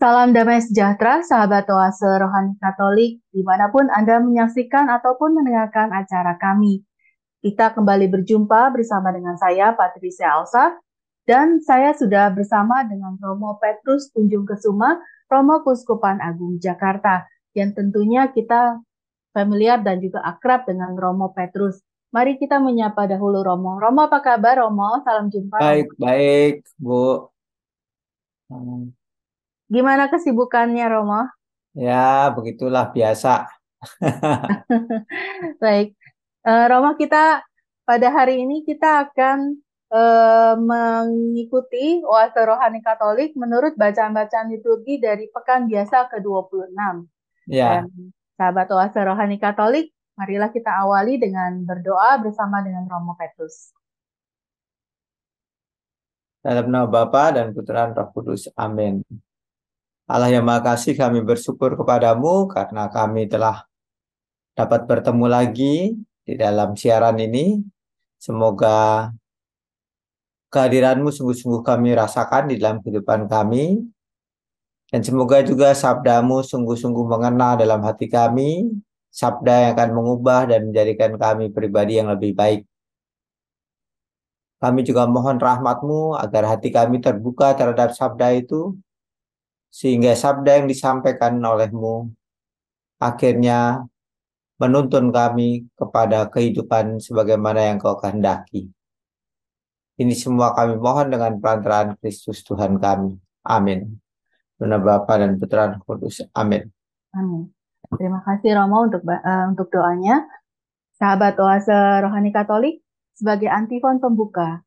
Salam damai sejahtera, sahabat Oase Rohani Katolik, dimanapun Anda menyaksikan ataupun mendengarkan acara kami. Kita kembali berjumpa bersama dengan saya, Patricia Alsa, dan saya sudah bersama dengan Romo Petrus Tunjung Kesuma, Romo Kuskupan Agung Jakarta, yang tentunya kita familiar dan juga akrab dengan Romo Petrus. Mari kita menyapa dahulu Romo. Romo, apa kabar Romo? Salam jumpa Romo. Baik, baik, Bu. Hmm, Gimana kesibukannya Romo? Ya, begitulah biasa. Baik, Roma, kita pada hari ini kita akan mengikuti Oase Rohani Katolik menurut bacaan-bacaan liturgi dari Pekan Biasa ke-26. Dan Ya, sahabat Oase Rohani Katolik, marilah kita awali dengan berdoa bersama dengan Romo Petrus. dalam nama Bapa dan Putra dan Roh Kudus. Amin. Allah yang Maha Kasih, kami bersyukur kepadamu karena kami telah dapat bertemu lagi di dalam siaran ini. Semoga kehadiranmu sungguh-sungguh kami rasakan di dalam kehidupan kami. Dan semoga juga sabdamu sungguh-sungguh mengena dalam hati kami. Sabda yang akan mengubah dan menjadikan kami pribadi yang lebih baik. Kami juga mohon rahmat-Mu agar hati kami terbuka terhadap sabda itu, sehingga sabda yang disampaikan oleh-Mu akhirnya menuntun kami kepada kehidupan sebagaimana yang Kau kehendaki. Ini semua kami mohon dengan perantaraan Kristus Tuhan kami. Amin. Dalam nama Bapa dan Putra dan Roh Kudus. Amin. Amin. Terima kasih Romo untuk doanya. Sahabat Oase Rohani Katolik, sebagai antifon pembuka,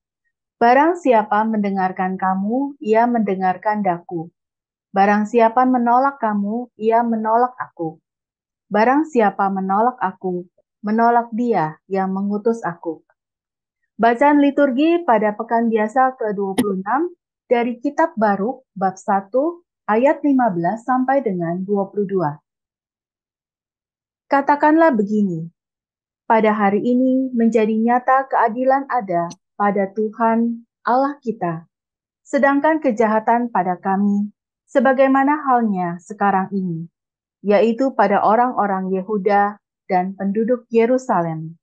barang siapa mendengarkan kamu, ia mendengarkan daku. Barang siapa menolak kamu, ia menolak aku. Barang siapa menolak aku, menolak dia yang mengutus aku. Bacaan liturgi pada Pekan Biasa ke-26 dari Kitab Baruk bab 1 ayat 15 sampai dengan 22. Katakanlah begini, pada hari ini menjadi nyata keadilan ada pada Tuhan Allah kita, sedangkan kejahatan pada kami, sebagaimana halnya sekarang ini, yaitu pada orang-orang Yehuda dan penduduk Yerusalem,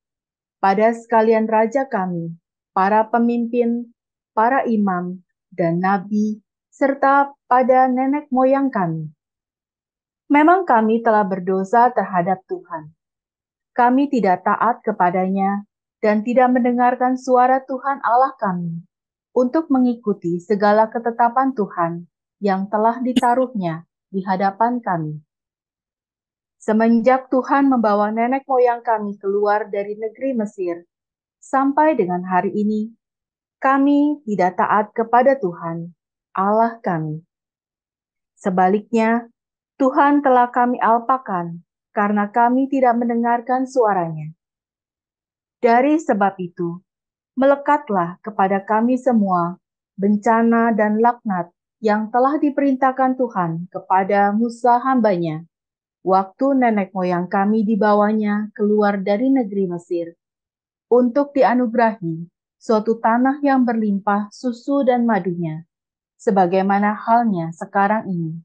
pada sekalian raja kami, para pemimpin, para imam, dan nabi, serta pada nenek moyang kami. Memang kami telah berdosa terhadap Tuhan. Kami tidak taat kepadanya dan tidak mendengarkan suara Tuhan Allah kami untuk mengikuti segala ketetapan Tuhan yang telah ditaruhnya di hadapan kami. Semenjak Tuhan membawa nenek moyang kami keluar dari negeri Mesir, sampai dengan hari ini, kami tidak taat kepada Tuhan, Allah kami. Sebaliknya, Tuhan telah kami alpakan karena kami tidak mendengarkan suaranya. Dari sebab itu, melekatlah kepada kami semua bencana dan laknat yang telah diperintahkan Tuhan kepada Musa hambanya, waktu nenek moyang kami dibawanya keluar dari negeri Mesir, untuk dianugerahi suatu tanah yang berlimpah susu dan madunya, sebagaimana halnya sekarang ini.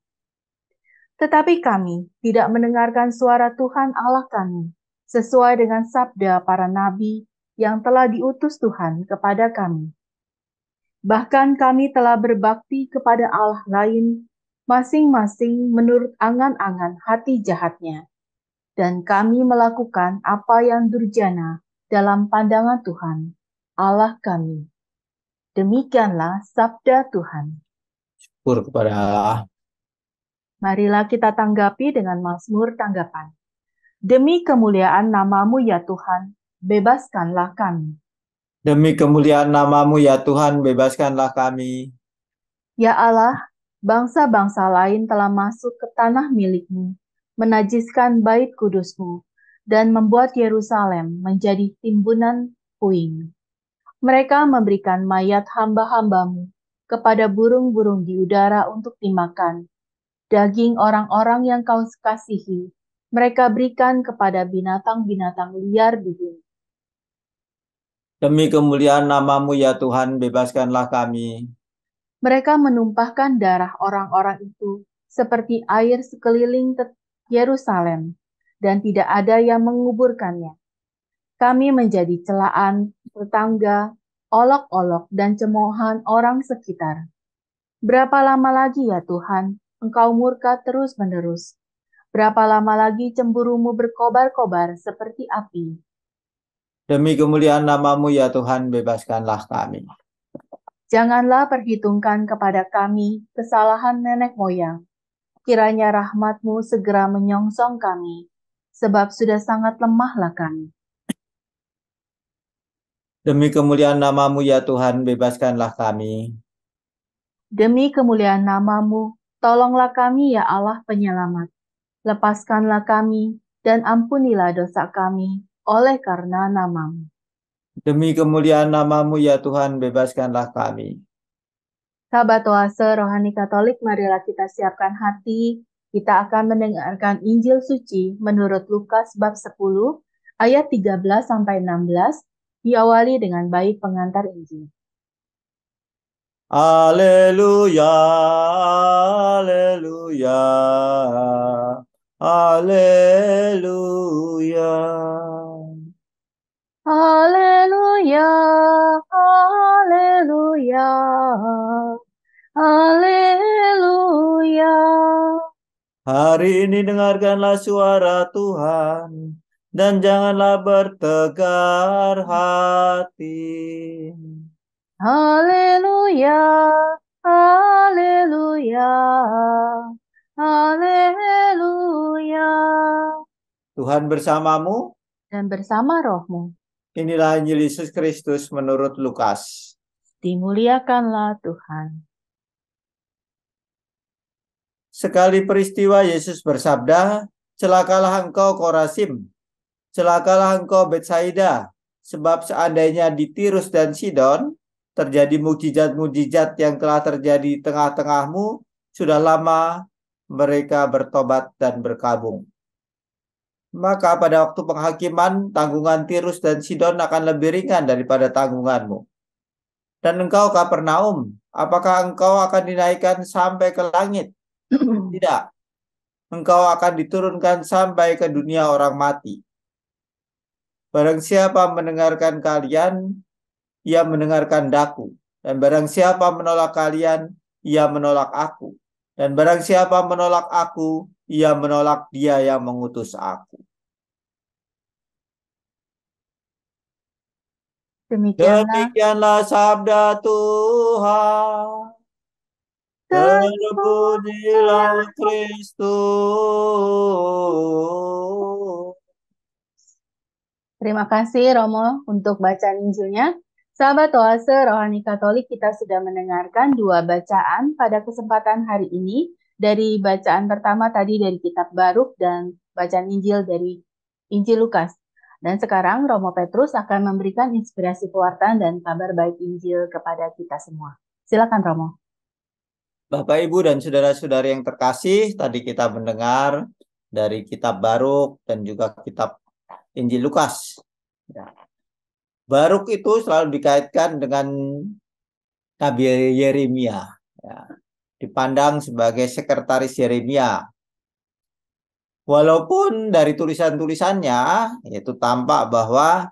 Tetapi kami tidak mendengarkan suara Tuhan Allah kami, sesuai dengan sabda para nabi yang telah diutus Tuhan kepada kami. Bahkan kami telah berbakti kepada Allah lain, masing-masing menurut angan-angan hati jahatnya. Dan kami melakukan apa yang durjana dalam pandangan Tuhan, Allah kami. Demikianlah sabda Tuhan. Syukur kepada Allah. Marilah kita tanggapi dengan mazmur tanggapan. Demi kemuliaan namamu ya Tuhan, bebaskanlah kami. Demi kemuliaan nama-Mu ya Tuhan, bebaskanlah kami. Ya Allah, bangsa-bangsa lain telah masuk ke tanah milik-Mu, menajiskan bait kudus-Mu, dan membuat Yerusalem menjadi timbunan puing. Mereka memberikan mayat hamba-hamba-Mu kepada burung-burung di udara untuk dimakan. Daging orang-orang yang Kau kasihi, mereka berikan kepada binatang-binatang liar di bumi. Demi kemuliaan nama-Mu ya Tuhan, bebaskanlah kami. Mereka menumpahkan darah orang-orang itu seperti air sekeliling Yerusalem, dan tidak ada yang menguburkannya. Kami menjadi celaan tetangga, olok-olok, dan cemoohan orang sekitar. Berapa lama lagi ya Tuhan, Engkau murka terus-menerus? Berapa lama lagi cemburumu berkobar-kobar seperti api? Demi kemuliaan nama-Mu ya Tuhan, bebaskanlah kami. Janganlah perhitungkan kepada kami kesalahan nenek moyang. Kiranya rahmat-Mu segera menyongsong kami, sebab sudah sangat lemahlah kami. Demi kemuliaan nama-Mu ya Tuhan, bebaskanlah kami. Demi kemuliaan nama-Mu, tolonglah kami ya Allah penyelamat. Lepaskanlah kami dan ampunilah dosa kami oleh karena nama-Mu. Demi kemuliaan nama-Mu ya Tuhan, bebaskanlah kami. Sahabat Oase Rohani Katolik, marilah kita siapkan hati. Kita akan mendengarkan Injil Suci menurut Lukas bab 10 ayat 13-16, diawali dengan baik pengantar Injil. Haleluya, haleluya, haleluya. Haleluya, haleluya, haleluya. Hari ini dengarkanlah suara Tuhan, dan janganlah bertegar hati. Haleluya, haleluya, haleluya. Tuhan bersamamu. Dan bersama rohmu, Inilah Injil Yesus Kristus menurut Lukas. dimuliakanlah Tuhan. Sekali peristiwa Yesus bersabda, "Celakalah engkau Korazim, celakalah engkau Betsaida, sebab seandainya di Tirus dan Sidon terjadi mukjizat-mukjizat yang telah terjadi di tengah-tengahmu, sudah lama mereka bertobat dan berkabung. Maka pada waktu penghakiman, tanggungan Tirus dan Sidon akan lebih ringan daripada tanggunganmu. Dan engkau Kapernaum, apakah engkau akan dinaikkan sampai ke langit? Tidak. Engkau akan diturunkan sampai ke dunia orang mati. Barang siapa mendengarkan kalian, ia mendengarkan daku. Dan barang siapa menolak kalian, ia menolak aku. Dan barang siapa menolak aku, ia menolak dia yang mengutus aku." Demikianlah sabda Tuhan. Terpujilah Kristus. Terima kasih Romo untuk bacaan Injilnya. Sahabat Oase Rohani Katolik, kita sudah mendengarkan dua bacaan pada kesempatan hari ini. Dari bacaan pertama tadi dari Kitab Baruk dan bacaan Injil dari Injil Lukas. Dan sekarang Romo Petrus akan memberikan inspirasi pewartaan dan kabar baik Injil kepada kita semua. Silakan Romo. Bapak, Ibu, dan saudara-saudari yang terkasih, tadi kita mendengar dari Kitab Baruk dan juga Kitab Injil Lukas. Ya. Baruk itu selalu dikaitkan dengan Nabi Yeremia. Ya. Dipandang sebagai sekretaris Yeremia. Walaupun dari tulisan-tulisannya itu tampak bahwa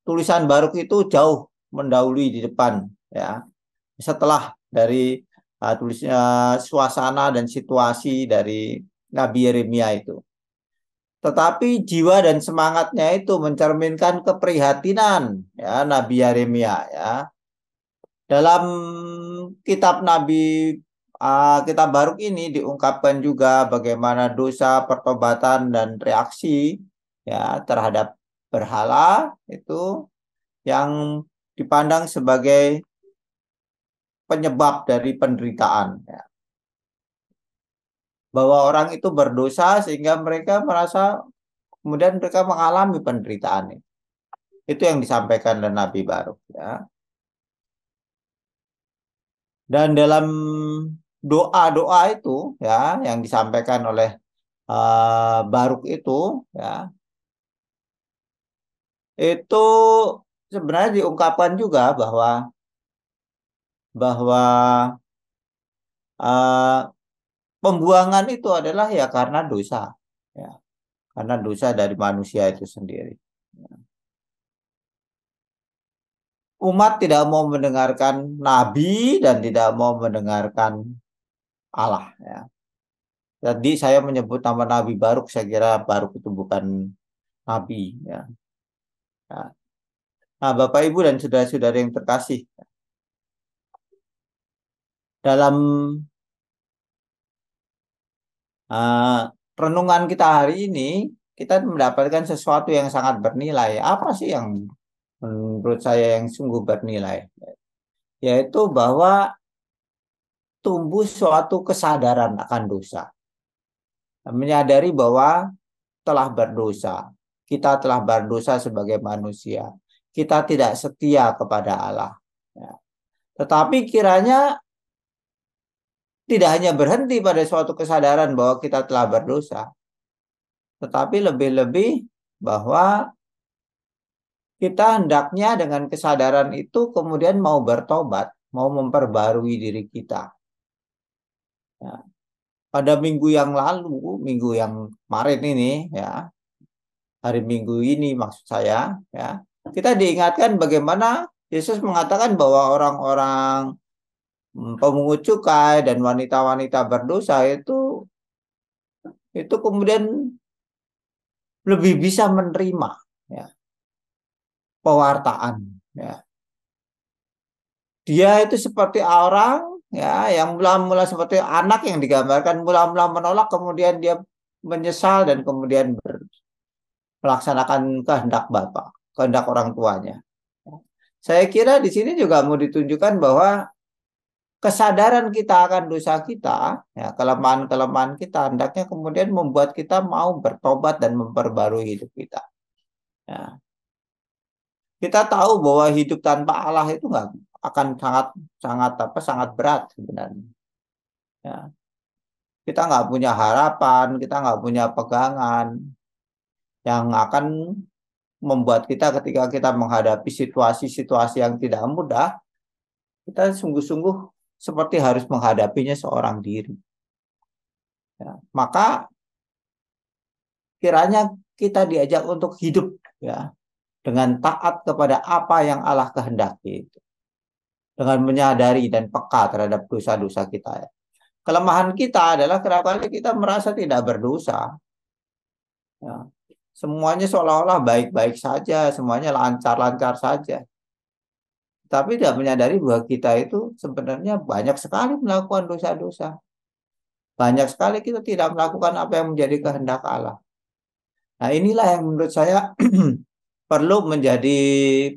tulisan Baruk itu jauh mendahului di depan, ya. Setelah dari suasana dan situasi dari Nabi Yeremia itu. Tetapi jiwa dan semangatnya itu mencerminkan keprihatinan, ya, Nabi Yeremia, ya. Dalam kitab kitab Baruk ini diungkapkan juga bagaimana dosa, pertobatan, dan reaksi, ya, terhadap berhala itu yang dipandang sebagai penyebab dari penderitaan, ya. Bahwa orang itu berdosa sehingga mereka merasa kemudian mereka mengalami penderitaan itu. Itu yang disampaikan oleh Nabi Baruk, ya. Dan dalam doa-doa itu, ya, yang disampaikan oleh Baruk itu, ya, itu sebenarnya diungkapkan juga bahwa eh, pembuangan itu adalah ya karena dosa, ya, karena dosa dari manusia itu sendiri. Umat tidak mau mendengarkan nabi dan tidak mau mendengarkan Allah. Ya. Jadi saya menyebut nama Nabi Baruk, saya kira Baruk itu bukan nabi. Ya. Ya. Nah, Bapak Ibu dan saudara-saudara yang terkasih, dalam uh, renungan kita hari ini, kita mendapatkan sesuatu yang sangat bernilai. Apa sih yang menurut saya yang sungguh bernilai? Yaitu bahwa tumbuh suatu kesadaran akan dosa. Menyadari bahwa telah berdosa. Kita telah berdosa sebagai manusia. Kita tidak setia kepada Allah. Ya. Tetapi kiranya tidak hanya berhenti pada suatu kesadaran bahwa kita telah berdosa. Tetapi lebih-lebih bahwa kita hendaknya dengan kesadaran itu kemudian mau bertobat, mau memperbarui diri kita. Ya. Pada minggu yang lalu, minggu yang kemarin ini, ya, hari Minggu ini maksud saya, ya, kita diingatkan bagaimana Yesus mengatakan bahwa orang-orang pemungut cukai dan wanita-wanita berdosa itu kemudian lebih bisa menerima, ya, pewartaan. Ya. Dia itu seperti orang, ya, yang mula-mula seperti anak yang digambarkan mula-mula menolak, kemudian dia menyesal dan kemudian melaksanakan kehendak Bapa, kehendak orang tuanya. Saya kira di sini juga mau ditunjukkan bahwa kesadaran kita akan dosa kita, ya, kelemahan-kelemahan kita, hendaknya kemudian membuat kita mau bertobat dan memperbarui hidup kita. Ya. Kita tahu bahwa hidup tanpa Allah itu nggak akan sangat berat sebenarnya. Ya. Kita nggak punya harapan, kita nggak punya pegangan yang akan membuat kita ketika kita menghadapi situasi-situasi yang tidak mudah, kita sungguh-sungguh seperti harus menghadapinya seorang diri. Ya. Maka kiranya kita diajak untuk hidup, ya, dengan taat kepada apa yang Allah kehendaki, dengan menyadari dan peka terhadap dosa-dosa kita. Ya. Kelemahan kita adalah kerap kali kita merasa tidak berdosa. Ya. Semuanya seolah-olah baik-baik saja, semuanya lancar-lancar saja. Tapi tidak menyadari bahwa kita itu sebenarnya banyak sekali melakukan dosa-dosa. Banyak sekali kita tidak melakukan apa yang menjadi kehendak Allah. Nah, inilah yang menurut saya perlu menjadi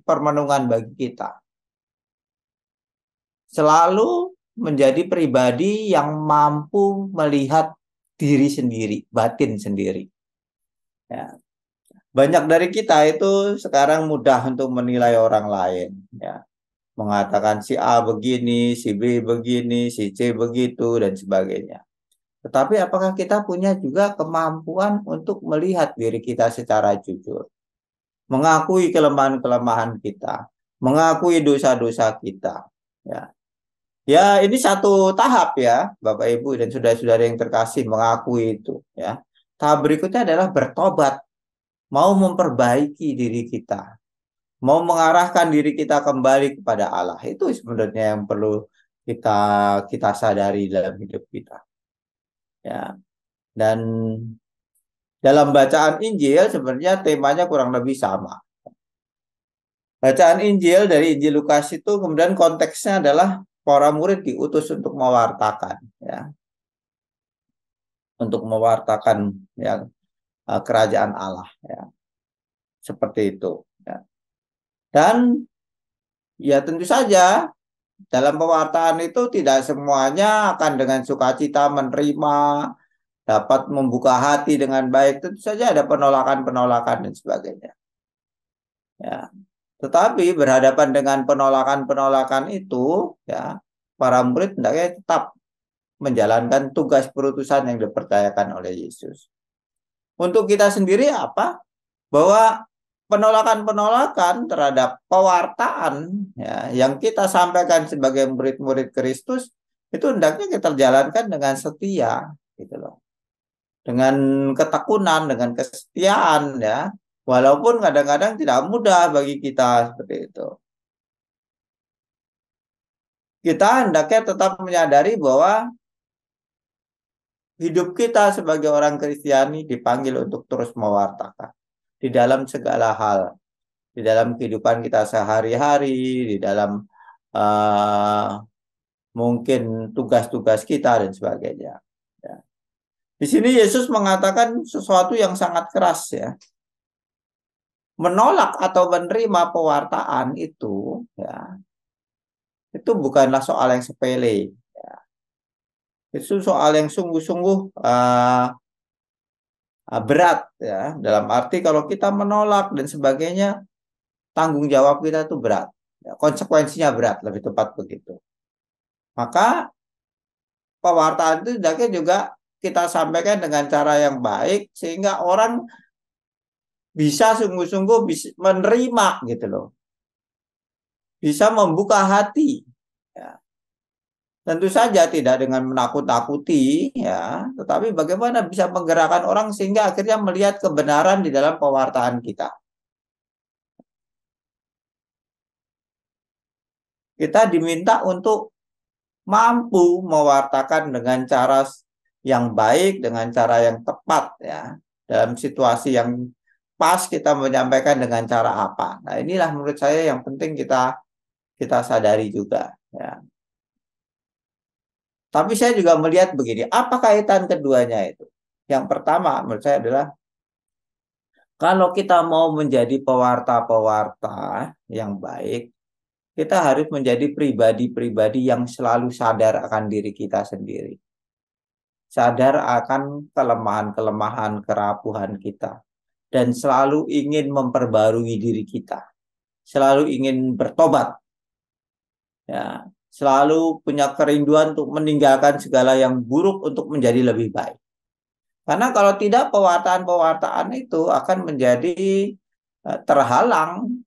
permenungan bagi kita. Selalu menjadi pribadi yang mampu melihat diri sendiri, batin sendiri. Ya. Banyak dari kita itu sekarang mudah untuk menilai orang lain. Ya. Mengatakan si A begini, si B begini, si C begitu, dan sebagainya. Tetapi apakah kita punya juga kemampuan untuk melihat diri kita secara jujur? Mengakui kelemahan-kelemahan kita, mengakui dosa-dosa kita. Ya. Ya, ini satu tahap ya, Bapak Ibu dan saudara-saudara yang terkasih, mengakui itu. Ya. Tahap berikutnya adalah bertobat, mau memperbaiki diri kita, mau mengarahkan diri kita kembali kepada Allah. Itu sebenarnya yang perlu kita kita sadari dalam hidup kita. Ya. Dan dalam bacaan Injil sebenarnya temanya kurang lebih sama. Bacaan Injil dari Injil Lukas itu kemudian konteksnya adalah para murid diutus untuk mewartakan, ya, untuk mewartakan, ya, kerajaan Allah, ya, seperti itu. Ya. Dan ya tentu saja dalam pewartaan itu tidak semuanya akan dengan sukacita menerima, dapat membuka hati dengan baik. Tentu saja ada penolakan-penolakan dan sebagainya. Ya. Tetapi berhadapan dengan penolakan-penolakan itu, ya, para murid hendaknya tetap menjalankan tugas perutusan yang dipercayakan oleh Yesus. Untuk kita sendiri apa? Bahwa penolakan-penolakan terhadap pewartaan, ya, yang kita sampaikan sebagai murid-murid Kristus itu hendaknya kita jalankan dengan setia, gitu loh. Dengan ketekunan, dengan kesetiaan ya. Walaupun kadang-kadang tidak mudah bagi kita seperti itu. Kita hendaknya tetap menyadari bahwa hidup kita sebagai orang Kristiani dipanggil untuk terus mewartakan di dalam segala hal, di dalam kehidupan kita sehari-hari, di dalam uh, mungkin tugas-tugas kita dan sebagainya. Ya. Di sini Yesus mengatakan sesuatu yang sangat keras ya. Menolak atau menerima pewartaan ya, itu bukanlah soal yang sepele. Ya. Itu soal yang sungguh-sungguh berat ya. Dalam arti kalau kita menolak dan sebagainya, tanggung jawab kita itu berat. Ya, konsekuensinya berat, lebih tepat begitu. Maka pewartaan itu hendaknya juga kita sampaikan dengan cara yang baik sehingga orang bisa sungguh-sungguh menerima gitu loh. Bisa membuka hati. Ya. Tentu saja tidak dengan menakut-nakuti ya, tetapi bagaimana bisa menggerakkan orang sehingga akhirnya melihat kebenaran di dalam pewartaan kita. Kita diminta untuk mampu mewartakan dengan cara yang baik, dengan cara yang tepat ya. Dalam situasi yang pas kita menyampaikan dengan cara apa. Nah, inilah menurut saya yang penting kita sadari juga ya. Tapi saya juga melihat begini, apa kaitan keduanya itu? Yang pertama menurut saya adalah kalau kita mau menjadi pewarta-pewarta yang baik, kita harus menjadi pribadi-pribadi yang selalu sadar akan diri kita sendiri. Sadar akan kelemahan-kelemahan, kerapuhan kita. Dan selalu ingin memperbarui diri kita. Selalu ingin bertobat. Ya, selalu punya kerinduan untuk meninggalkan segala yang buruk untuk menjadi lebih baik. Karena kalau tidak pewartaan-pewartaan itu akan menjadi terhalang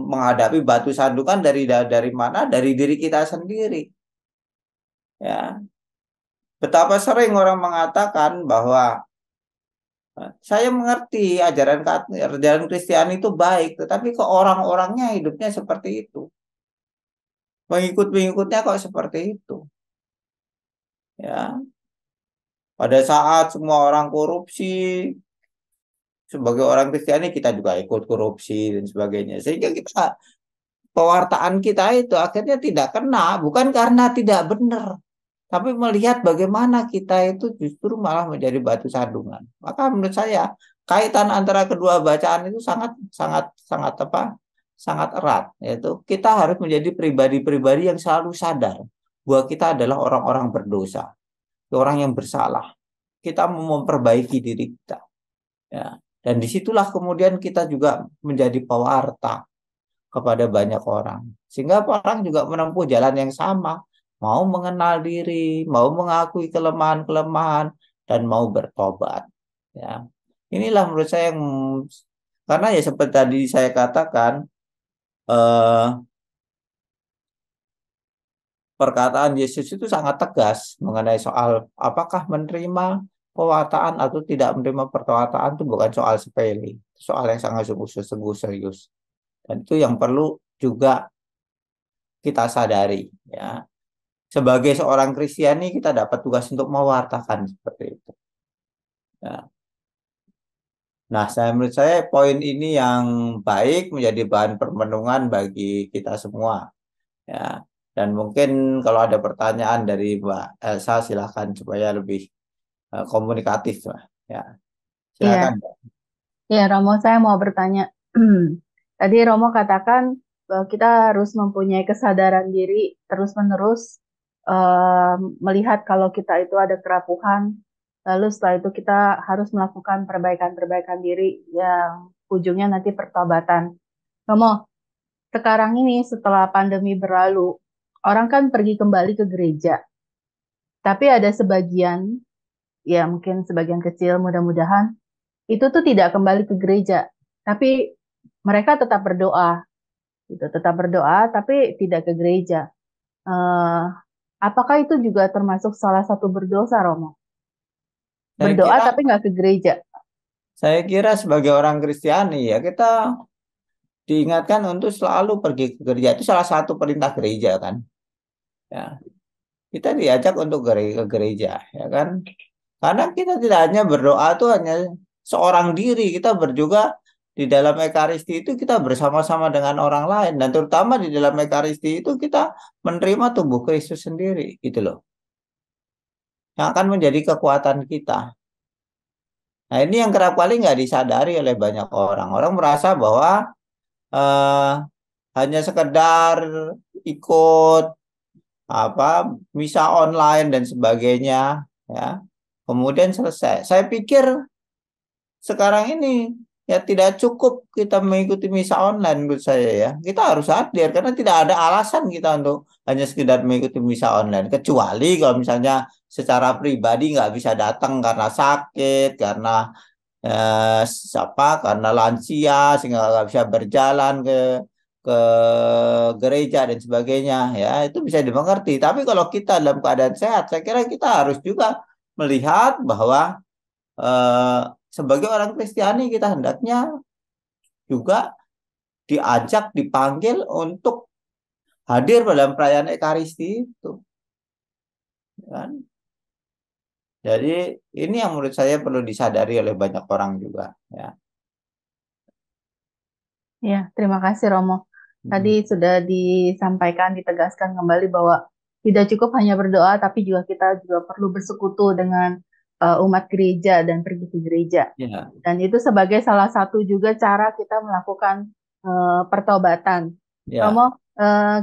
menghadapi batu sandukan dari mana? Dari diri kita sendiri. Ya, betapa sering orang mengatakan bahwa saya mengerti ajaran Kristiani itu baik, tetapi ke orang-orangnya hidupnya seperti itu. Pengikut-pengikutnya kok seperti itu. Ya, pada saat semua orang korupsi, sebagai orang Kristiani kita juga ikut korupsi dan sebagainya. Sehingga pewartaan kita itu akhirnya tidak kena, bukan karena tidak benar, tapi melihat bagaimana kita itu justru malah menjadi batu sandungan. Maka menurut saya kaitan antara kedua bacaan itu sangat sangat sangat sangat erat. Yaitu kita harus menjadi pribadi-pribadi yang selalu sadar bahwa kita adalah orang-orang berdosa, orang yang bersalah. Kita mau memperbaiki diri kita. Ya. Dan disitulah kemudian kita juga menjadi pewarta kepada banyak orang. Sehingga orang juga menempuh jalan yang sama. Mau mengenal diri, mau mengakui kelemahan-kelemahan, dan mau bertobat. Ya. Inilah menurut saya yang, karena ya seperti tadi saya katakan, eh, perkataan Yesus itu sangat tegas mengenai soal apakah menerima pewartaan atau tidak menerima pewartaan itu bukan soal sepele, soal yang sangat sungguh serius. Dan itu yang perlu juga kita sadari ya. Sebagai seorang Kristiani kita dapat tugas untuk mewartakan seperti itu. Ya. Nah, menurut saya poin ini yang baik menjadi bahan permenungan bagi kita semua. Ya. Dan mungkin kalau ada pertanyaan dari Mbak Elsa silakan supaya lebih komunikatif lah. Ya. Iya, Silakan. iya Romo, saya mau bertanya. Tadi Romo katakan bahwa kita harus mempunyai kesadaran diri terus-menerus melihat kalau kita itu ada kerapuhan, lalu setelah itu kita harus melakukan perbaikan-perbaikan diri yang ujungnya nanti pertobatan. Romo, sekarang ini setelah pandemi berlalu, orang kan pergi kembali ke gereja, tapi ada sebagian, ya mungkin sebagian kecil mudah-mudahan, itu tuh tidak kembali ke gereja, tapi mereka tetap berdoa, gitu, tetap berdoa, tapi tidak ke gereja. Eh, Apakah itu juga termasuk salah satu berdosa, Romo? Saya Berdoa kira tapi nggak ke gereja. saya kira sebagai orang Kristiani ya kita diingatkan untuk selalu pergi ke gereja. Itu salah satu perintah gereja kan. Ya, kita diajak untuk ke gereja, ya kan? Karena kita tidak hanya berdoa itu hanya seorang diri, kita juga di dalam Ekaristi itu kita bersama-sama dengan orang lain dan terutama di dalam Ekaristi itu kita menerima tubuh Kristus sendiri, gitu loh. Yang akan menjadi kekuatan kita. Nah, ini yang kerap kali nggak disadari oleh banyak orang. Orang merasa bahwa eh, hanya sekedar ikut apa misa online dan sebagainya, ya. Kemudian selesai. Saya pikir sekarang ini ya tidak cukup kita mengikuti misa online menurut saya ya. Kita harus hadir karena tidak ada alasan kita untuk hanya sekedar mengikuti misa online. Kecuali kalau misalnya secara pribadi nggak bisa datang karena sakit, karena karena lansia sehingga nggak bisa berjalan ke gereja dan sebagainya ya itu bisa dimengerti. Tapi kalau kita dalam keadaan sehat, saya kira kita harus juga melihat bahwa eh, sebagai orang Kristiani kita hendaknya juga diajak, dipanggil untuk hadir dalam perayaan Ekaristi itu, kan? Jadi ini yang menurut saya perlu disadari oleh banyak orang juga, ya. Ya, terima kasih Romo. Tadi Hmm. sudah disampaikan, ditegaskan kembali bahwa tidak cukup hanya berdoa, tapi juga kita juga perlu bersekutu dengan umat gereja dan pergi ke gereja. Ya, Dan itu sebagai salah satu juga cara kita melakukan pertobatan. Romo, ya, eh,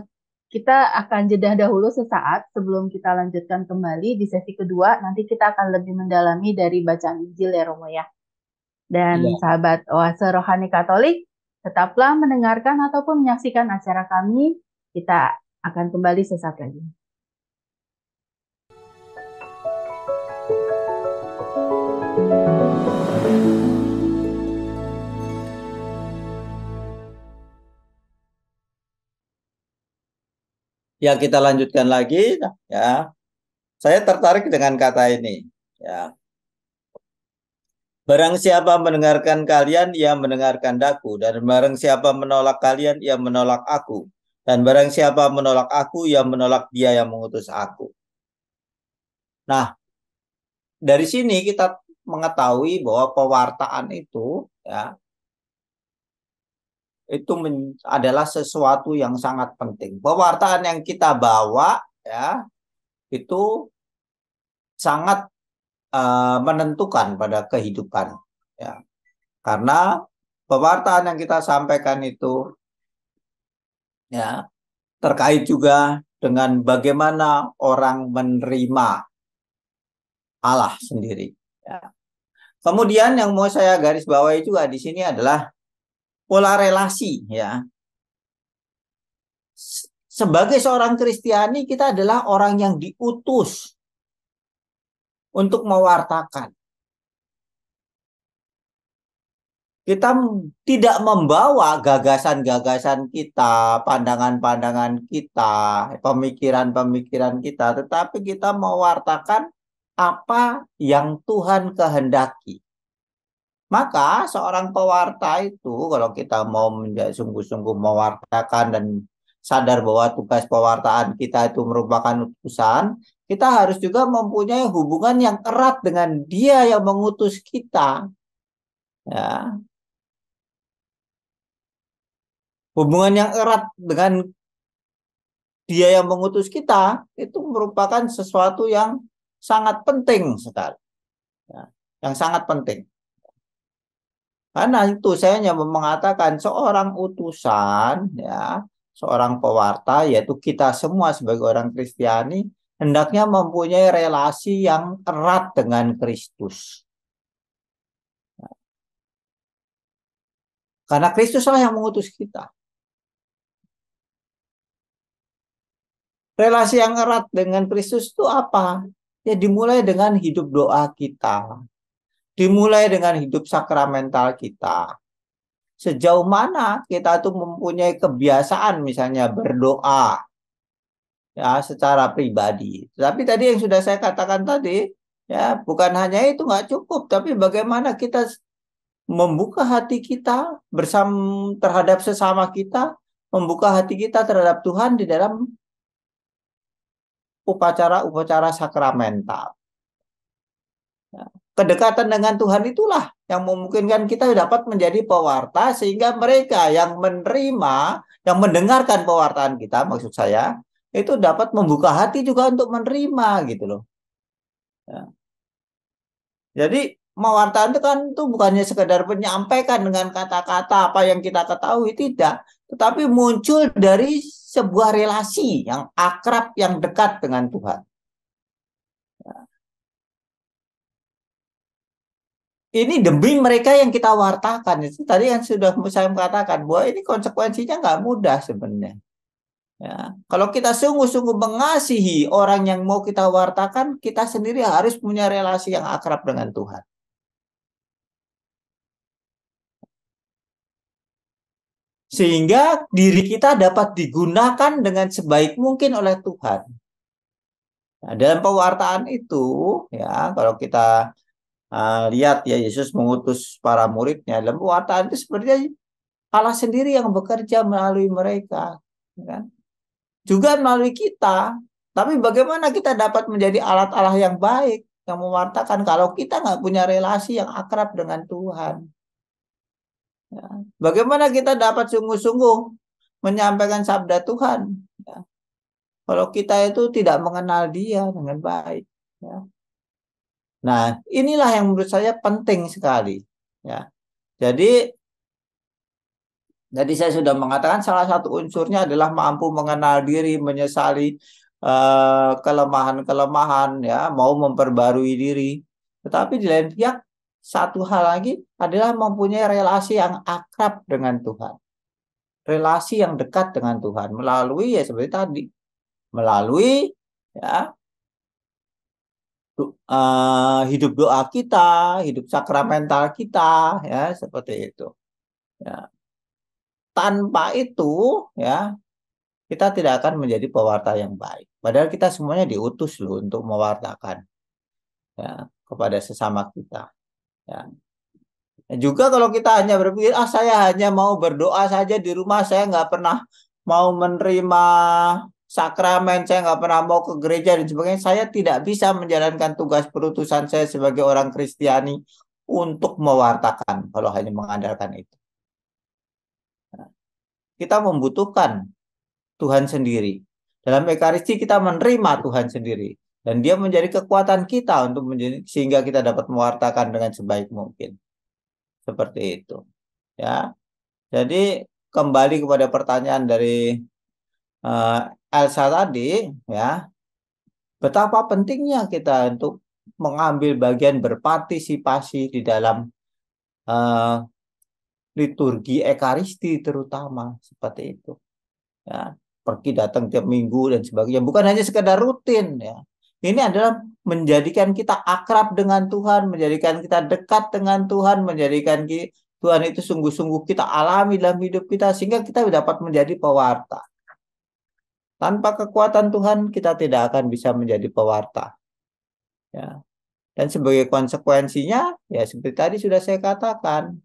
kita akan jeda dahulu sesaat sebelum kita lanjutkan kembali di sesi kedua. Nanti kita akan lebih mendalami dari bacaan Injil ya Romo ya. Dan ya. sahabat Oase Rohani Katolik, tetaplah mendengarkan ataupun menyaksikan acara kami. Kita akan kembali sesaat lagi. Ya, kita lanjutkan lagi, ya. Saya tertarik dengan kata ini, ya. Barang siapa mendengarkan kalian, ia mendengarkan daku. Dan barang siapa menolak kalian, ia menolak aku. Dan barang siapa menolak aku, ia menolak dia yang mengutus aku. Nah, dari sini kita mengetahui bahwa pewartaan itu adalah sesuatu yang sangat penting. Pewartaan yang kita bawa, ya, itu sangat menentukan pada kehidupan, ya. Karena pewartaan yang kita sampaikan itu ya terkait juga dengan bagaimana orang menerima Allah sendiri, ya. Kemudian yang mau saya garis bawahi juga di sini adalah pola relasi, ya. Sebagai seorang Kristiani kita adalah orang yang diutus untuk mewartakan. Kita tidak membawa gagasan-gagasan kita, pandangan-pandangan kita, pemikiran-pemikiran kita, tetapi kita mewartakan apa yang Tuhan kehendaki. Maka seorang pewarta itu, kalau kita mau menjadi sungguh-sungguh mewartakan dan sadar bahwa tugas pewartaan kita itu merupakan utusan, kita harus juga mempunyai hubungan yang erat dengan Dia yang mengutus kita. Ya, hubungan yang erat dengan Dia yang mengutus kita itu merupakan sesuatu yang sangat penting sekali, ya, yang sangat penting. Karena itu saya hanya mengatakan seorang utusan, ya, seorang pewarta, yaitu kita semua sebagai orang Kristiani hendaknya mempunyai relasi yang erat dengan Kristus. Karena Kristuslah yang mengutus kita. Relasi yang erat dengan Kristus itu apa? Ya dimulai dengan hidup doa kita. Dimulai dengan hidup sakramental kita. Sejauh mana kita tuh mempunyai kebiasaan misalnya berdoa, ya secara pribadi. Tapi tadi yang sudah saya katakan tadi, ya bukan hanya itu nggak cukup, tapi bagaimana kita membuka hati kita bersama terhadap sesama kita, membuka hati kita terhadap Tuhan di dalam upacara-upacara sakramental. Ya. Kedekatan dengan Tuhan itulah yang memungkinkan kita dapat menjadi pewarta sehingga mereka yang menerima, yang mendengarkan pewartaan kita, maksud saya, itu dapat membuka hati juga untuk menerima gitu loh. Ya. Jadi mewartakan itu kan tuh bukannya sekedar menyampaikan dengan kata-kata apa yang kita ketahui, tidak, tetapi muncul dari sebuah relasi yang akrab, yang dekat dengan Tuhan. Ini demi mereka yang kita wartakan. Itu tadi yang sudah saya katakan bahwa ini konsekuensinya nggak mudah sebenarnya. Ya. Kalau kita sungguh-sungguh mengasihi orang yang mau kita wartakan, kita sendiri harus punya relasi yang akrab dengan Tuhan. Sehingga diri kita dapat digunakan dengan sebaik mungkin oleh Tuhan. Nah, dalam pewartaan itu, ya kalau kita lihat ya Yesus mengutus para muridnya dalam pewartaan itu sebenarnya Allah sendiri yang bekerja melalui mereka, kan? Juga melalui kita. Tapi bagaimana kita dapat menjadi alat Allah yang baik, yang mewartakan kalau kita nggak punya relasi yang akrab dengan Tuhan? Ya. Bagaimana kita dapat sungguh-sungguh menyampaikan sabda Tuhan? Ya. Kalau kita itu tidak mengenal Dia dengan baik. Ya. Nah, inilah yang menurut saya penting sekali. Ya. Jadi saya sudah mengatakan salah satu unsurnya adalah mampu mengenal diri, menyesali kelemahan-kelemahan, ya, mau memperbarui diri. Tetapi di lain pihak, satu hal lagi adalah mempunyai relasi yang akrab dengan Tuhan, relasi yang dekat dengan Tuhan melalui ya seperti tadi, melalui ya hidup doa kita, hidup sakramental kita, ya seperti itu. Ya. Tanpa itu, ya kita tidak akan menjadi pewarta yang baik. Padahal kita semuanya diutus loh untuk mewartakan ya kepada sesama kita. Ya. Dan juga kalau kita hanya berpikir, saya hanya mau berdoa saja di rumah, saya nggak pernah mau menerima sakramen, saya nggak pernah mau ke gereja dan sebagainya, saya tidak bisa menjalankan tugas perutusan saya sebagai orang Kristiani untuk mewartakan kalau hanya mengandalkan itu. Kita membutuhkan Tuhan sendiri. Dalam Ekaristi kita menerima Tuhan sendiri. Dan dia menjadi kekuatan kita untuk sehingga kita dapat mewartakan dengan sebaik mungkin. Seperti itu. Ya. Jadi kembali kepada pertanyaan dari Elsa tadi, ya, betapa pentingnya kita untuk mengambil bagian berpartisipasi di dalam uh, liturgi Ekaristi terutama seperti itu. Ya, pergi datang tiap minggu dan sebagainya, bukan hanya sekedar rutin, ya. Ini adalah menjadikan kita akrab dengan Tuhan, menjadikan kita dekat dengan Tuhan, menjadikan Tuhan itu sungguh-sungguh kita alami dalam hidup kita sehingga kita dapat menjadi pewarta. Tanpa kekuatan Tuhan kita tidak akan bisa menjadi pewarta, ya. Dan sebagai konsekuensinya ya seperti tadi sudah saya katakan,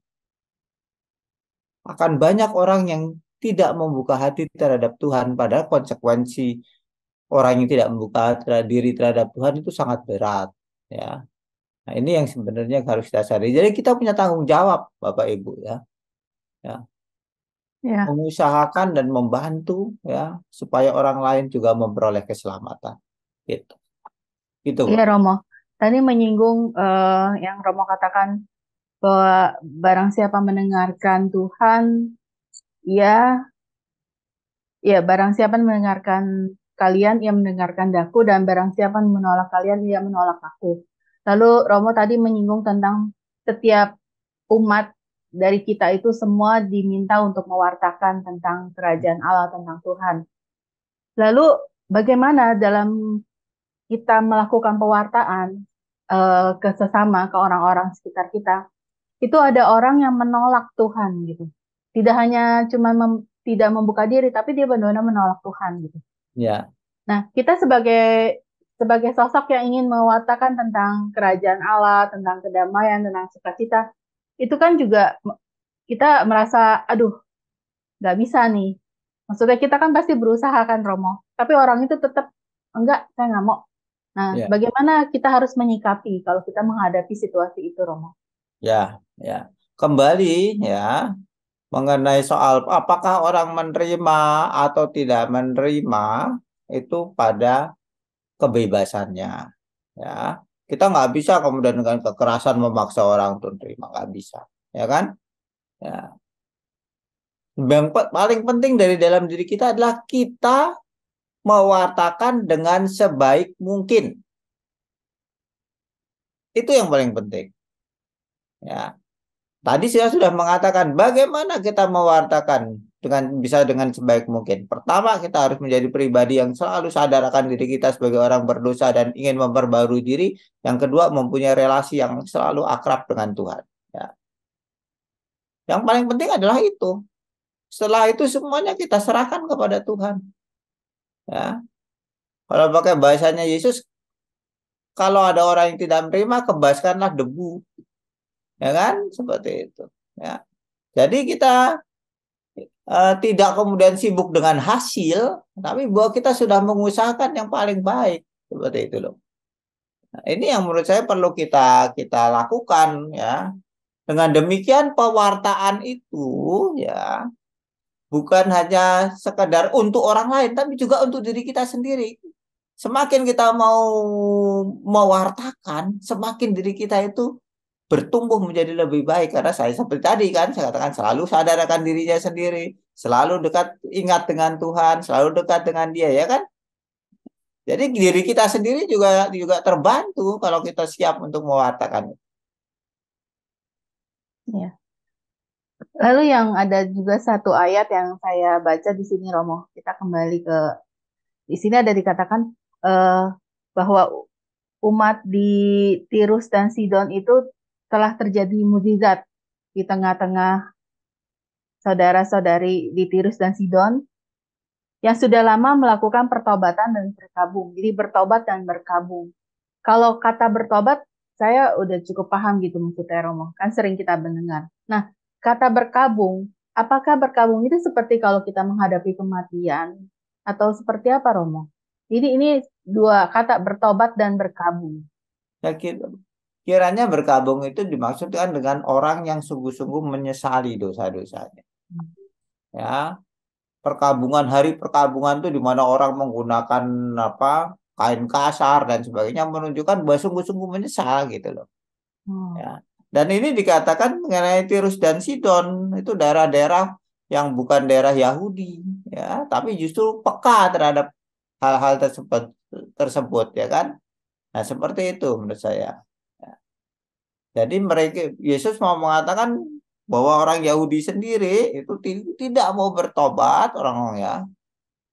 akan banyak orang yang tidak membuka hati terhadap Tuhan, padahal konsekuensi orang yang tidak membuka diri terhadap Tuhan itu sangat berat, ya. Nah, ini yang sebenarnya harus kita sadari. Jadi kita punya tanggung jawab, Bapak Ibu, ya, Ya, mengusahakan dan membantu, ya, supaya orang lain juga memperoleh keselamatan. Gitu, gitu, iya Bapak. Romo. Tadi menyinggung yang Romo katakan bahwa barang siapa mendengarkan Tuhan, ya, ya barang siapa mendengarkan kalian, ia mendengarkan daku, dan barang siapa menolak kalian, ia menolak aku. Lalu Romo tadi menyinggung tentang setiap umat dari kita itu semua diminta untuk mewartakan tentang kerajaan Allah, tentang Tuhan. Lalu bagaimana dalam kita melakukan pewartaan ke sesama, ke orang-orang sekitar kita? Itu ada orang yang menolak Tuhan gitu. Tidak hanya cuma tidak membuka diri, tapi dia benar-benar menolak Tuhan gitu. Ya, Nah, kita sebagai sosok yang ingin mewartakan tentang kerajaan Allah, tentang kedamaian, tentang sukacita, itu kan juga kita merasa, aduh, nggak bisa nih. Maksudnya kita kan pasti berusaha kan, Romo. Tapi orang itu tetap, enggak, saya nggak mau. Nah, Ya, bagaimana kita harus menyikapi kalau kita menghadapi situasi itu, Romo? ya, ya. Kembali ya mengenai soal apakah orang menerima atau tidak menerima itu pada kebebasannya. Ya, kita nggak bisa kemudian dengan kekerasan memaksa orang untuk menerima, nggak bisa, ya kan? Ya. Yang paling penting dari dalam diri kita adalah kita mewartakan dengan sebaik mungkin. Itu yang paling penting. Ya. Tadi saya sudah mengatakan bagaimana kita mewartakan dengan sebaik mungkin. Pertama, kita harus menjadi pribadi yang selalu sadar akan diri kita sebagai orang berdosa dan ingin memperbarui diri. Yang kedua, mempunyai relasi yang selalu akrab dengan Tuhan. Ya. Yang paling penting adalah itu. Setelah itu semuanya kita serahkan kepada Tuhan. Ya. Kalau pakai bahasanya Yesus, kalau ada orang yang tidak menerima, kebaskanlah debu. Ya kan? Seperti itu. Ya. Jadi kita tidak kemudian sibuk dengan hasil, tapi bahwa kita sudah mengusahakan yang paling baik. Seperti itu loh. Nah, ini yang menurut saya perlu kita kita lakukan ya. Dengan demikian pewartaan itu ya bukan hanya sekedar untuk orang lain, tapi juga untuk diri kita sendiri. Semakin kita mau mewartakan, semakin diri kita itu bertumbuh menjadi lebih baik karena saya seperti tadi kan saya katakan selalu sadar akan dirinya sendiri, selalu dekat ingat dengan Tuhan, selalu dekat dengan Dia ya kan. Jadi diri kita sendiri juga juga terbantu kalau kita siap untuk mewartakan. Ya. Lalu yang ada juga satu ayat yang saya baca di sini, Romo. Kita kembali ke di sini ada dikatakan eh, bahwa umat di Tirus dan Sidon itu telah terjadi mukjizat di tengah-tengah saudara-saudari di Tirus dan Sidon yang sudah lama melakukan pertobatan dan berkabung. Jadi bertobat dan berkabung. Kalau kata bertobat, saya udah cukup paham gitu maksudnya Romo. Kan sering kita mendengar. Nah, kata berkabung, apakah berkabung itu seperti kalau kita menghadapi kematian? Atau seperti apa Romo? Jadi ini dua kata bertobat dan berkabung. Ya, kiranya berkabung itu dimaksudkan dengan orang yang sungguh-sungguh menyesali dosa-dosanya. Ya, perkabungan hari perkabungan itu di mana orang menggunakan apa kain kasar dan sebagainya menunjukkan bahwa sungguh-sungguh menyesal gitu loh. Hmm. Ya. Dan ini dikatakan mengenai Tirus dan Sidon itu daerah-daerah yang bukan daerah Yahudi ya, tapi justru peka terhadap hal-hal tersebut ya kan. Nah, seperti itu menurut saya. Ya. Jadi mereka Yesus mau mengatakan bahwa orang Yahudi sendiri itu tidak mau bertobat orang ya,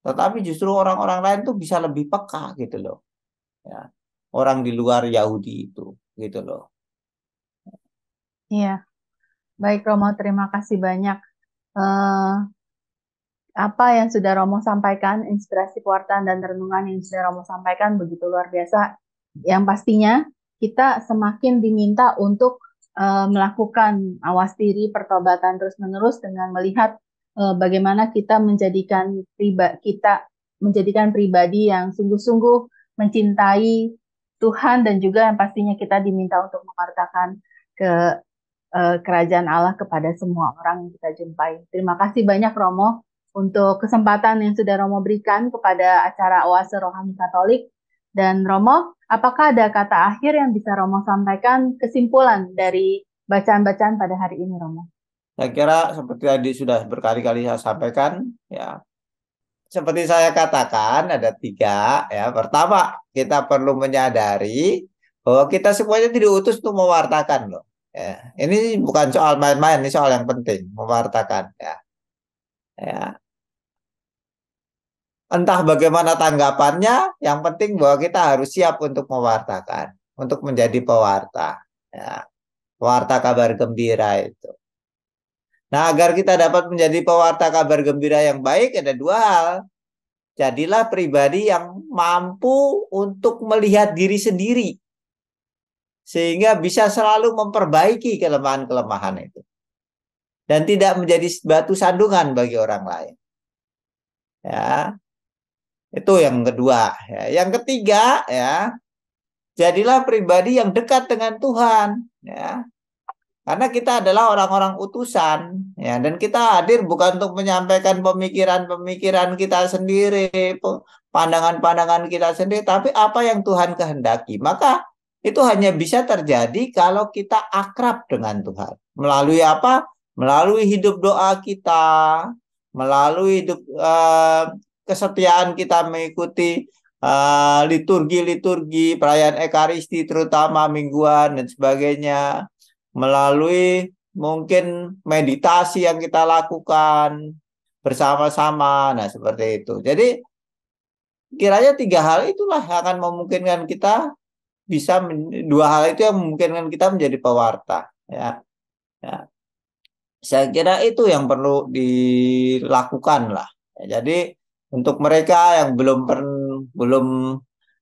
tetapi justru orang-orang lain tuh bisa lebih peka gitu loh. Ya. Orang di luar Yahudi itu gitu loh. Iya, baik Romo, terima kasih banyak. Eh, apa yang sudah Romo sampaikan, inspirasi pewartaan dan renungan yang sudah Romo sampaikan begitu luar biasa. Yang pastinya kita semakin diminta untuk melakukan awas diri, pertobatan terus-menerus dengan melihat bagaimana kita menjadikan pribadi yang sungguh-sungguh mencintai Tuhan dan juga yang pastinya kita diminta untuk mengatakan ke kerajaan Allah kepada semua orang yang kita jumpai. Terima kasih banyak Romo untuk kesempatan yang sudah Romo berikan kepada acara Oase Rohani Katolik. Dan Romo, apakah ada kata akhir yang bisa Romo sampaikan kesimpulan dari bacaan-bacaan pada hari ini, Romo? Saya kira seperti tadi sudah berkali-kali saya sampaikan ya. Seperti saya katakan ada tiga ya. Pertama, kita perlu menyadari bahwa kita semuanya tidak utus untuk mewartakan loh. Ya, ini bukan soal main-main, ini soal yang penting, mewartakan ya. Ya, entah bagaimana tanggapannya, yang penting bahwa kita harus siap untuk mewartakan, untuk menjadi pewarta. Ya, pewarta kabar gembira itu. Nah, agar kita dapat menjadi pewarta kabar gembira yang baik, ada dua hal. Jadilah pribadi yang mampu untuk melihat diri sendiri, sehingga bisa selalu memperbaiki kelemahan-kelemahan itu. Dan tidak menjadi batu sandungan bagi orang lain. Ya, itu yang kedua. Ya. Yang ketiga, ya, jadilah pribadi yang dekat dengan Tuhan. Ya. Karena kita adalah orang-orang utusan, ya, dan kita hadir bukan untuk menyampaikan pemikiran-pemikiran kita sendiri, pandangan-pandangan kita sendiri, tapi apa yang Tuhan kehendaki. Maka itu hanya bisa terjadi kalau kita akrab dengan Tuhan. Melalui apa? Melalui hidup doa kita, melalui hidup kesetiaan kita mengikuti liturgi-liturgi, perayaan Ekaristi terutama mingguan dan sebagainya, melalui mungkin meditasi yang kita lakukan bersama-sama. Nah, seperti itu. Jadi, kiranya tiga hal itulah yang akan memungkinkan kita bisa, dua hal itu yang memungkinkan kita menjadi pewarta. Ya, ya. Saya kira itu yang perlu dilakukan lah. Ya, jadi, untuk mereka yang belum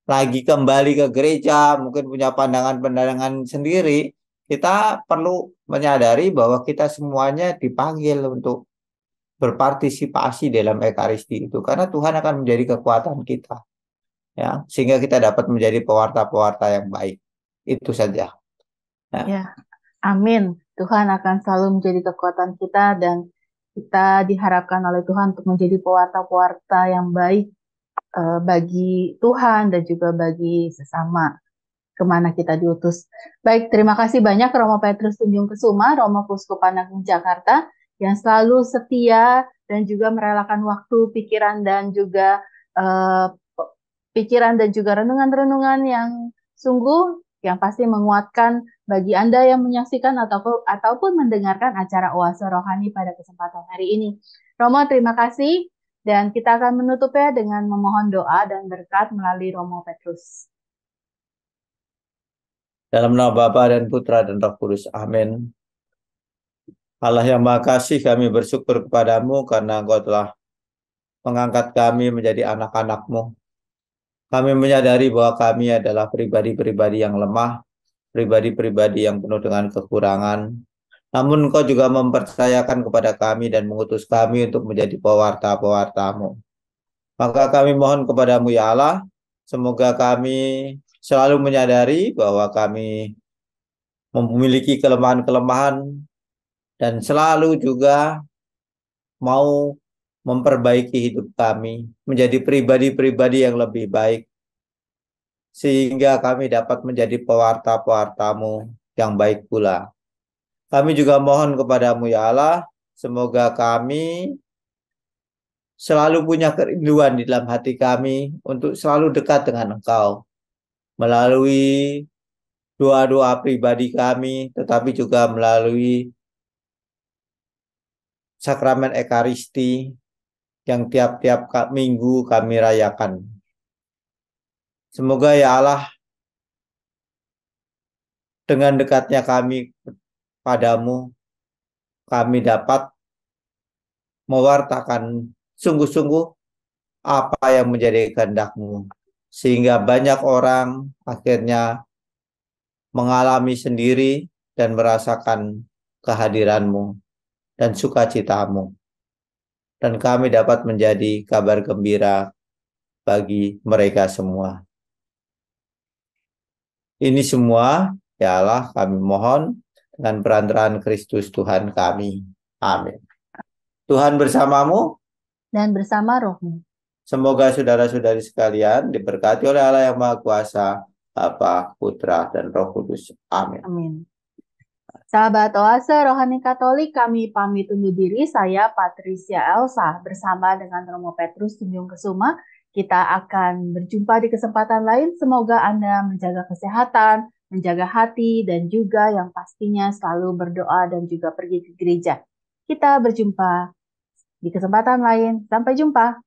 lagi kembali ke gereja, mungkin punya pandangan-pandangan sendiri, kita perlu menyadari bahwa kita semuanya dipanggil untuk berpartisipasi dalam Ekaristi itu, karena Tuhan akan menjadi kekuatan kita, ya, sehingga kita dapat menjadi pewarta-pewarta yang baik. Itu saja. Ya. Ya, amin. Tuhan akan selalu menjadi kekuatan kita dan kita diharapkan oleh Tuhan untuk menjadi pewarta-pewarta yang baik bagi Tuhan dan juga bagi sesama kemana kita diutus. Baik, terima kasih banyak Romo Petrus Tunjung Kesuma, Romo Kuskupan Agung Jakarta, yang selalu setia dan juga merelakan waktu, pikiran dan juga renungan-renungan yang sungguh yang pasti menguatkan bagi Anda yang menyaksikan ataupun mendengarkan acara Oase Rohani pada kesempatan hari ini. Romo, terima kasih. Dan kita akan menutupnya dengan memohon doa dan berkat melalui Romo Petrus. Dalam nama Bapa dan Putra dan Roh Kudus. Amin. Allah yang Maha Kasih, kami bersyukur kepadamu karena Engkau telah mengangkat kami menjadi anak-anak-Mu. Kami menyadari bahwa kami adalah pribadi-pribadi yang lemah, pribadi-pribadi yang penuh dengan kekurangan. Namun Engkau juga mempercayakan kepada kami dan mengutus kami untuk menjadi pewarta-pewarta-Mu. Maka kami mohon kepadamu ya Allah, semoga kami selalu menyadari bahwa kami memiliki kelemahan-kelemahan dan selalu juga mau memperbaiki hidup kami menjadi pribadi-pribadi yang lebih baik, sehingga kami dapat menjadi pewarta-pewarta-Mu yang baik pula. Kami juga mohon kepadamu ya Allah, semoga kami selalu punya kerinduan di dalam hati kami untuk selalu dekat dengan Engkau, melalui doa-doa pribadi kami, tetapi juga melalui sakramen Ekaristi yang tiap-tiap minggu kami rayakan. Semoga ya Allah, dengan dekatnya kami padamu, kami dapat mewartakan sungguh-sungguh apa yang menjadi kehendak-Mu, sehingga banyak orang akhirnya mengalami sendiri dan merasakan kehadiran-Mu dan sukacita-Mu. Dan kami dapat menjadi kabar gembira bagi mereka semua. Ini semua, ya Allah, kami mohon dengan perantaraan Kristus Tuhan kami. Amin. Tuhan bersamamu. Dan bersama rohmu. Semoga saudara-saudari sekalian diberkati oleh Allah yang Maha Kuasa, Bapa, Putra, dan Roh Kudus. Amin. Amin. Sahabat Oase Rohani Katolik, kami pamit undur diri. Saya Patricia Elsa bersama dengan Romo Petrus Tunjung Kesuma. Kita akan berjumpa di kesempatan lain. Semoga Anda menjaga kesehatan, menjaga hati, dan juga yang pastinya selalu berdoa dan juga pergi ke gereja. Kita berjumpa di kesempatan lain. Sampai jumpa.